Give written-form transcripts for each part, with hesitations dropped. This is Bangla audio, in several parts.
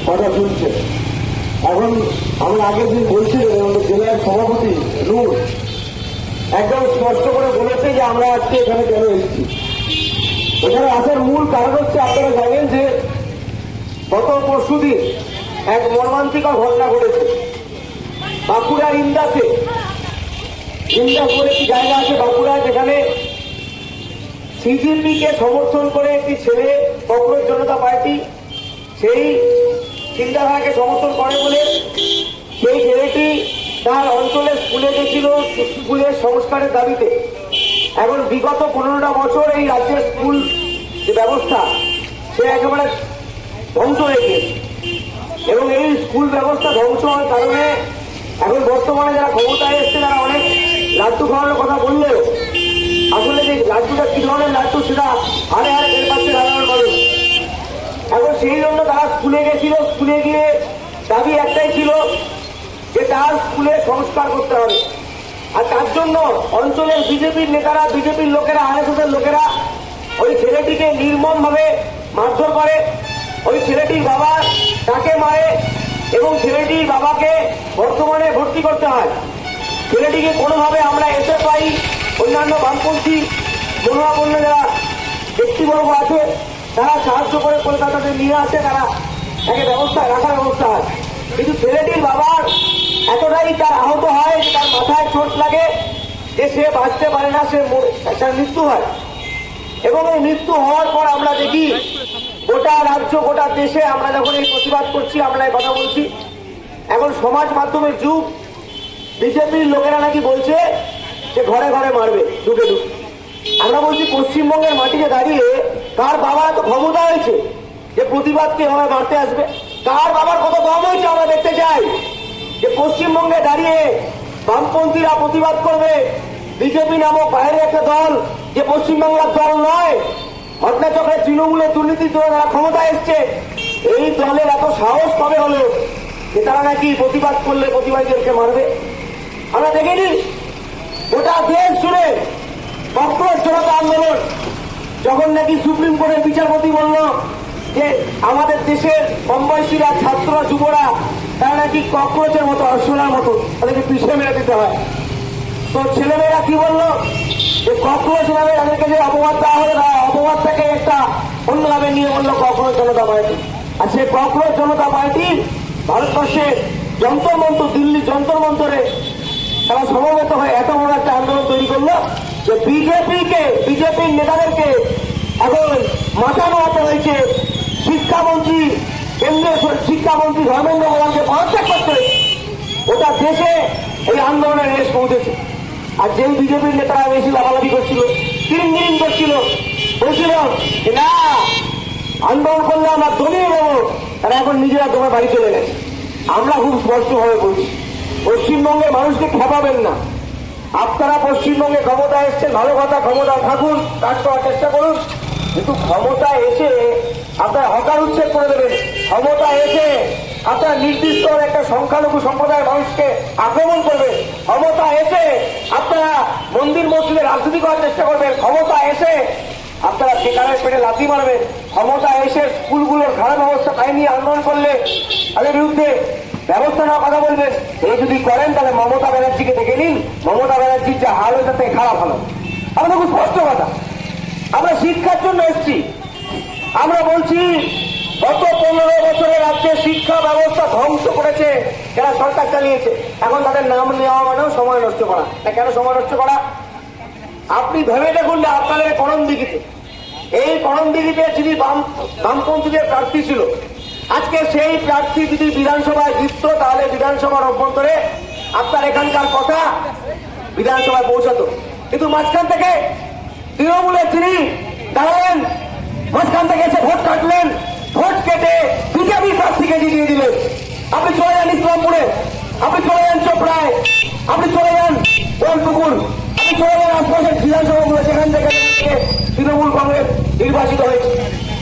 কথা শুনছে। এখন আমি আগের দিন বলছিলেন আমাদের জেলার সভাপতি নূর একদম স্পষ্ট করে বলেছে যে আমরা আজকে এখানে কেন এসেছি। এখানে আসার মূল কারণ হচ্ছে আপনারা জানেন যে গত পরশুদিন এক মর্মান্তিকর ঘটনা ঘটেছে বাঁকুড়ার ইন্দাসে। ইন্দাস বলে একটি জায়গা আছে বাঁকুড়ায়, যেখানে সিজিপিকে সমর্থন করে একটি ছেলে কংগ্রেস জনতা পার্টি সেই চিন্তাধারাকে সমর্থন করে বলে সেই ছেলেটি তার অঞ্চলের স্কুলে গেছিল স্কুলের সংস্কারের দাবিতে। এখন বিগত 15টা বছর এই রাজ্যের স্কুল যে ব্যবস্থা সে একেবারে ধ্বংস হয়ে গিয়েছে এবং এই স্কুল ব্যবস্থা ধ্বংস হওয়ার কারণে এখন বর্তমানে যারা ক্ষমতায় এসছে তারা অনেক লাড্ডু খাওয়ানোর কথা বললেও আসলে যে লাড্ডুটা কি ধরনের লাড্ডু সেটা হারে হারে বের পাচ্ছে সাধারণ মানুষ। এখন সেই জন্য তারা স্কুলে গেছিল, স্কুলে গিয়ে দাবি একটাই ছিল যে তার স্কুলে সংস্কার করতে হবে। আর তার জন্য অঞ্চলের বিজেপির নেতারা, বিজেপির লোকেরা, আরএসএসের লোকেরা ওই ছেলেটিকে নির্মমভাবে মারধর করে, ওই ছেলেটির বাবা তাকে মারে এবং ছেলেটির বাবাকে বর্তমানে ভর্তি করতে হয়। ছেলেটিকে কোনোভাবে আমরা এসে পাই অন্যান্য বামপন্থী মনোভাবাপন্ন যারা ব্যক্তিবর্গ আছে তারা সাহায্য করে কলকাতাতে নিয়ে আসে, তারা তাকে ব্যবস্থায় রাখার ব্যবস্থা হয়। কিন্তু ছেলেটির বাবার এতটাই তার আহত হয় যে তার মাথায় চোট লাগে যে সে বাঁচতে পারে না, তার মৃত্যু হয়। এবং এই মৃত্যু হওয়ার পর আমরা দেখি গোটা রাজ্য, গোটা দেশে আমরা যখন এই প্রতিবাদ করছি, আমরা এই কথা বলছি, এখন সমাজ মাধ্যমের যুগ। বিজেপির লোকেরা নাকি বলছে যে ঘরে ঘরে মারবে, ঢুকে ঢুকে। আমরা বলছি পশ্চিমবঙ্গের মাটিতে দাঁড়িয়ে কার বাবার তো ক্ষমতা হয়েছে যে প্রতিবাদকে এভাবে মারতে আসবে? কার বাবার কত দম হয়েছে আমরা দেখতে চাই যে পশ্চিমবঙ্গে দাঁড়িয়ে বামপন্থীরা প্রতিবাদ করবে। বিজেপি নামক বাইরে একটা দল, যে পশ্চিমবাংলার দল নয়, ঘটনাচক্রে তৃণমূলের দুর্নীতির জন্য যারা ক্ষমতা এসছে, এই দলের এত সাহস কবে হলো যে তারা নাকি প্রতিবাদ করলে প্রতিবাদীদেরকে মারবে? আমরা দেখিনি গোটা দেশ জুড়ে কংগ্রেস জনতা আন্দোলন যখন নাকি সুপ্রিম কোর্টের বিচারপতি বলল যে আমাদের দেশের কম বয়সীরা, ছাত্ররা, যুবরা তারা নাকি ককরোচের মতো, অসলার মতো, তাদেরকে পিছিয়ে মেরে দিতে হয়। তো ছেলেমেয়েরা কি বললো যে ককরোচ নামে তাদেরকে যে অপবাদ দেওয়া হবে, অপবাদটাকে একটা অন্যভাবে নিয়ে বললো ককরোচ জনতা পার্টি। আর সেই ককরোচ জনতা পার্টি ভারতবর্ষের যন্তর মন্ত্র, দিল্লি যন্তর মন্ত্রে তারা সমবেত হয়ে এত বড় একটা আন্দোলন তৈরি করলো যে বিজেপির নেতাদেরকে এখন মাথা নোয়াতে হয়েছে। শিক্ষামন্ত্রী, কেন্দ্রীয় শিক্ষামন্ত্রী ধর্মেন্দ্র প্রধানকে পদত্যাগ করতে ওটা দেশে এই আন্দোলনের রেশ পৌঁছেছে। আর যেই বিজেপির নেতারা বেশি লাফালাফি করছিল, তিন করছিল, বলছিল যে না আন্দোলন করলে আমরা দমিয়ে দেবো, তারা এখন নিজেরা তোমার বাড়ি চলে গেছে। আমরা খুব স্পষ্টভাবে বলছি, পশ্চিমবঙ্গের মানুষকে খেপাবেন না। আপনারা পশ্চিমবঙ্গে ক্ষমতা এসছেন, ভালো কথা, ক্ষমতা থাকুন, কাজ করার চেষ্টা করুন, কিন্তু ক্ষমতা এসে আপনারা হকার উচ্ছেদ করে দেবেন। ক্ষমতা এসে আপনারা নির্দিষ্ট একটা সংখ্যালঘু সম্প্রদায়ের মানুষকে আক্রমণ করবেন। ক্ষমতা এসে আপনারা মন্দির মসজিদে রাজনীতি করার চেষ্টা করবেন। ক্ষমতা এসে আপনারা বেকারের পেটে লাথি মারবেন। ক্ষমতা এসে স্কুলগুলোর খারাপ অবস্থা তাই নিয়ে আন্দোলন করলে তাদের বিরুদ্ধে ব্যবস্থা নেওয়ার কথা বলবেন। এই যদি করেন তাহলে মমতা ব্যানার্জিকে দেখে নিন, মমতা ব্যানার্জির যা হাল হয়েছে তাতে খারাপ হলো। আমাদের খুব স্পষ্ট কথা, আমরা শিক্ষার জন্য এসেছি। আমরা বলছি গত 15 বছরে রাজ্যের শিক্ষা ব্যবস্থা ধ্বংস করেছে যারা সরকার চালিয়েছে। এখন তাদের নাম নেওয়া মানেও সময় নষ্ট করা। কেন সময় নষ্ট করা? আপনি ভেবে দেখুন যে আপনাদের করণদিঘিতে, এই করণদিঘিতে যিনি বামপন্থীদের প্রার্থী ছিল, আজকে সেই প্রার্থী যদি বিধানসভায় জিতত তাহলে বিধানসভার অভ্যন্তরে আপনার এখানকার কথা বিধানসভায় পৌঁছাতো। কিন্তু মাঝখান থেকে তৃণমূলের যিনি দাঁড়ালেন, মাঝখান থেকে এসে ভোট কাটলেন, ভোট কেটে বিজেপি প্রার্থীকে জিতিয়ে দিলেন। আপনি চলে যান ইসলামপুরে, আপনি চলে যান চোপড়ায়, আপনি চলে যান গোলপুকুর, আপনি চলে যান আশপাশের বিধানসভাগুলো যেখান থেকে তৃণমূল কংগ্রেস নির্বাচিত হয়েছে।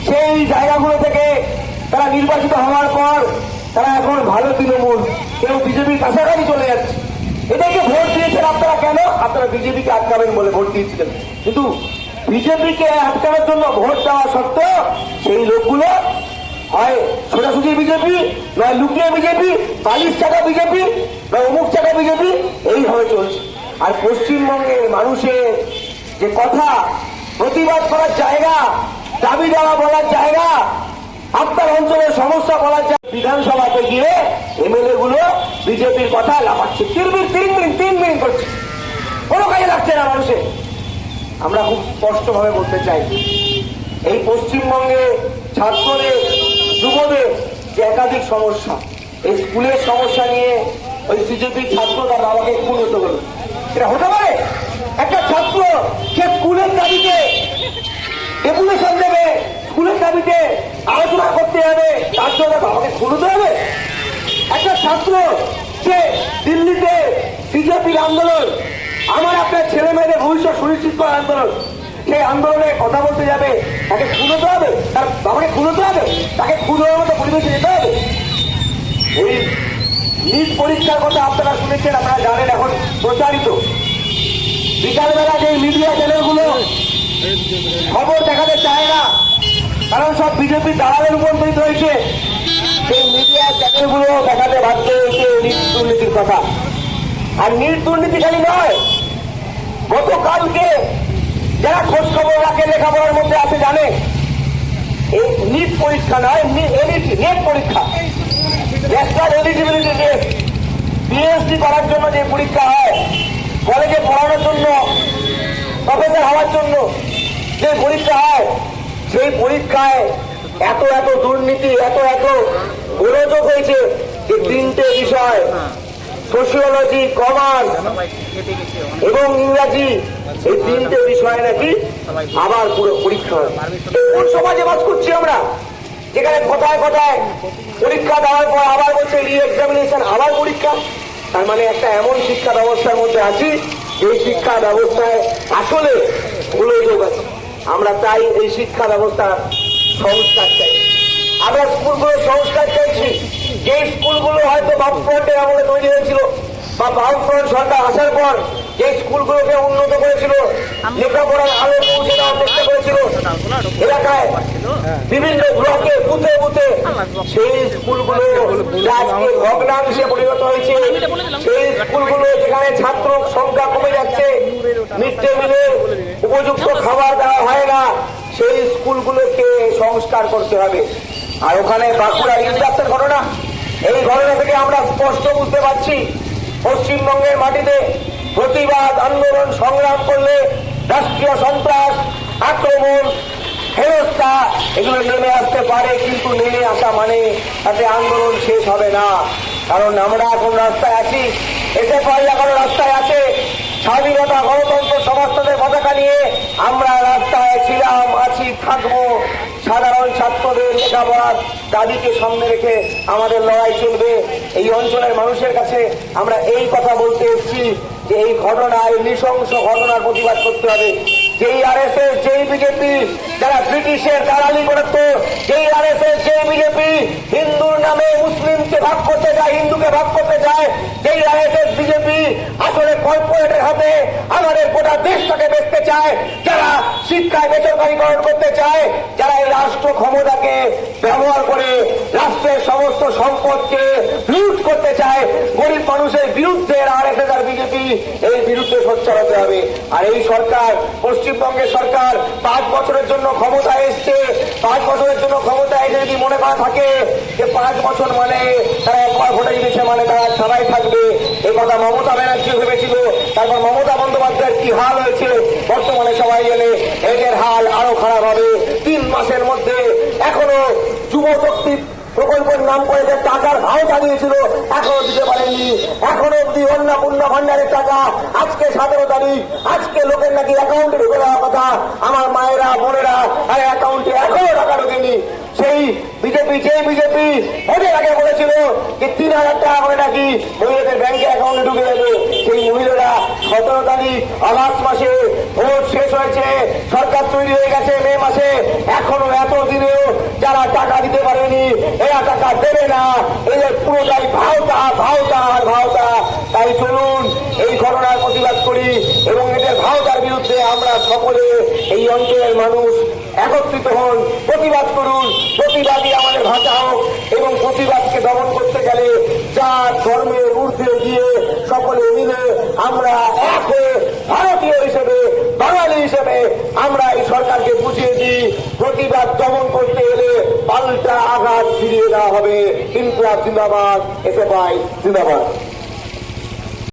সেই জায়গাগুলো থেকে তারা নির্বাচিত হওয়ার পর তারা এখন ভালো তৃণমূল, কেউ বিজেপির কাছাকাছি চলে যাচ্ছে। এটাকে ভোট দিয়েছেন আপনারা কেন? আপনারা বিজেপিকে আটকাবেন বলে ভোট দিয়েছিলেন। কিন্তু বিজেপিকে আটকানোর জন্য ভোট দেওয়া সত্ত্বেও সেই লোকগুলো হয় সোজাসুজি বিজেপি বিজেপি, নয় লুকিয়ে বিজেপি, পালিশ চাকা বিজেপি, নয় অমুক চাকা বিজেপি, এইভাবে চলছে। আর পশ্চিমবঙ্গের মানুষের যে কথা, প্রতিবাদ করার জায়গা, দাবি দেওয়া বলার জায়গা, আপনার অঞ্চলের সমস্যা বলার জায়গা, বিধানসভাতে গিয়ে এমএলএ গুলো বিজেপির কথা লাফাচ্ছে, তিন মিনিট করছে, কোনো কাজে লাগছে না মানুষের। আমরা খুব স্পষ্টভাবে বলতে চাই, এই পশ্চিমবঙ্গে ছাত্রদের, যুবদের যে একাধিক সমস্যা, এই স্কুলের সমস্যা নিয়ে ওই বিজেপির ছাত্র তার বাবাকে খুন হতে হলো, এটা হতে পারে? একটা ছাত্র সে স্কুলের দাবিতে ডেপুটেশন দেবে, স্কুলের দাবিতে আলোচনা করতে হবে, তার জন্য বাবাকে খুন হতে হবে? একটা ছাত্র সে দিল্লিতে বিজেপির আন্দোলন, আমার আপনার ছেলে মেয়েদের ভবিষ্যৎ সুনিশ্চিত করার আন্দোলন, সেই আন্দোলনে কথা বলতে যাবে, তাকে খুন হতে হবে? তার বাবাকে খুন হতে হবে? তাকে খুন হওয়ার মতো পরিবেশে যেতে হবে? ওই নিট পরীক্ষার কথা আপনারা শুনেছেন, আপনারা জানেন, এখন প্রচারিত। বিকালবেলা যে মিডিয়া চ্যানেলগুলো খবর দেখাতে চায় না, কারণ সব বিজেপির দালালের রূপান্তরিত হয়েছে, সেই মিডিয়া চ্যানেলগুলো দেখাতে বাধ্য হয়েছে নিট দুর্নীতির কথা। আর নিট দুর্নীতি খালি নয়, গতকালকে যারা খোঁজ খবর রাখে, লেখাপড়ার মধ্যে আছে, জানে এই নিট পরীক্ষা নয়, নেট পরীক্ষা, ন্যাশনাল এলিজিবিলিটি টেস্ট, পিএইচডি করার জন্য যে পরীক্ষা হয়, কলেজে পড়ানোর জন্য, প্রফেসর হওয়ার জন্য যে পরীক্ষা হয়, সেই পরীক্ষায় এত দুর্নীতি, এত গোলযোগ হয়েছে যে তিনটে বিষয়, সোশিওলজি, কমার্স এবং ইংরাজি, এই তিনটে বিষয় নাকি আবার পুরো পরীক্ষা হয়। কোন সমাজে বাস করছি আমরা, যেখানে কথায় পরীক্ষা দেওয়ার পর আবার বলছে রি এক্সামিনেশন, আবার পরীক্ষা? তার মানে একটা এমন শিক্ষা ব্যবস্থার মধ্যে আছি, এই শিক্ষা ব্যবস্থায় আসলে গোলযোগ আছে। আমরা তাই এই শিক্ষা ব্যবস্থার সংস্কার চাই, আমরা স্কুলগুলোর সংস্কার চাইছি। যে স্কুলগুলো হয়তো বামফ্রন্টের আমলে তৈরি হয়েছিল বা বামফ্রন্ট সরকার আসার পর যে স্কুলগুলোকে উন্নত করেছিল, লেখাপড়ার আলো পৌঁছে দেওয়ার চেষ্টা করেছিল এলাকায়, বিভিন্ন ব্লকে, বুথে সেই স্কুলগুলো আজকে ভগ্নাংশে পরিণত হয়েছে। সেই স্কুলগুলো যেখানে ছাত্র সংখ্যা কমে যাচ্ছে, মিড ডে মিলে উপযুক্ত খাবার দেওয়া হয় না, সেই স্কুলগুলোকে সংস্কার করতে হবে। আর ওখানে বাঁকুড়া ইন্ডাস্ট্রির ঘটনা, এই ঘটনা থেকে আমরা স্পষ্ট বুঝতে পারছি, পশ্চিমবঙ্গের মাটিতে প্রতিবাদ, আন্দোলন, সংগ্রাম করলে রাষ্ট্রীয় সন্ত্রাস, আক্রমণ, হেনস্থা এগুলো নেমে আসতে পারে, কিন্তু নেমে আসা মানে তাতে আন্দোলন শেষ হবে না। কারণ আমরা এখন রাস্তায় আছি, এসে পরে এখনো রাস্তায় আছে, স্বাধীনতা, গণতন্ত্র, সমাজতন্ত্রের পতাকা নিয়ে আমরা রাস্তায় ছিলাম, আছি, থাকবো। সাধারণ ছাত্রদের লেখাপড়ার দাবিকে সামনে রেখে আমাদের লড়াই চলবে। এই অঞ্চলের মানুষের কাছে আমরা এই কথা বলতে এসেছি যে এই ঘটনায়, নৃশংস ঘটনার প্রতিবাদ করতে হবে। যেই আরএসএস, যেই বিজেপি যারা ব্রিটিশের দালালি করত, যেই আরএসএস, যেই বিজেপি হিন্দুর নামে মুসলিমকে ভাগ করতে চায়, হিন্দুকে ভাগ করতে চায়, যেই আরএসএস বিজেপি আসলে কর্পোরেটের হাতে আমাদের গোটা দেশটাকে বেচতে চায়, যারা শিক্ষায় বেসরকারীকরণ করতে চায়, যারা এই রাষ্ট্র ক্ষমতাকে ব্যবহার করে রাষ্ট্রের সমস্ত সম্পদকে লুট করতে চায়, গরিব মানুষের বিরুদ্ধে আরএসএস আর বিজেপি এই বিরুদ্ধে সোচ্চার হতে হবে। আর এই সরকার, পশ্চিমবঙ্গের সরকার 5 বছরের জন্য ক্ষমতায় এসছে, 5 বছরের জন্য ক্ষমতায় এসে যদি মনে করা থাকে যে 5 বছর মানে তারা একবার ভোটে জিতেছে মানে তারা ছাড়াই থাকবে, এই কথা মমতা ব্যানার্জি ভেবেছিল। তারপর মমতা বন্দ্যোপাধ্যায়ের কি হাল হয়েছে বর্তমানে সবাই জানে, এদের হাল আরো খারাপ হবে। 3 মাসের মধ্যে এখনো যুব শক্তি প্রকল্পের নাম করে যে টাকার ভাও জানিয়েছিল এখনো দিতে পারেননি। এখনো অব্দি অন্নপূর্ণা ভান্ডারের টাকা আজকে 17 তারিখ, আজকে লোকের নাকি অ্যাকাউন্টে ঢুকে দেওয়ার কথা, আমার মায়েরা, বোনেরা আর অ্যাকাউন্টে এখনো টাকা ঢোকেনি। সেই বিজেপি, যে বিজেপি ভোটের আগে বলেছিল যে 3,000 টাকা করে নাকি মহিলাদের ব্যাংকে অ্যাকাউন্টে ঢুকে দেবে, সেই মহিলারা 17 তারিখ আগস্ট মাসে ভোট শেষ হয়েছে, সরকার তৈরি হয়ে গেছে মে মাসে, এখনো এত দিনেও যারা টাকা দিতে পারেনি, এরা টাকা দেবে না, এদের পুরোটাই ভাওতা। তাই চলুন এই ঘটনার প্রতিবাদ করি এবং এদের ভাওতার বিরুদ্ধে আমরা সকলে, এই অঞ্চলের মানুষ একত্রিত হন, প্রতিবাদ করুন। প্রতিবাদী আমাদের ভাষা হোক এবং প্রতিবাদ জাত ধর্মের ঊর্ধ্বে গিয়ে সকলে মিলে আমরা এক হয়ে ভারতীয় হিসেবে, বাঙালি হিসেবে আমরা এই সরকারকে বুঝিয়ে দিই, প্রতিবাদ দমন করতে এলে পাল্টা আঘাত ফিরিয়ে দেওয়া হবে। ইনকলাব জিন্দাবাদ, এসএফআই জিন্দাবাদ।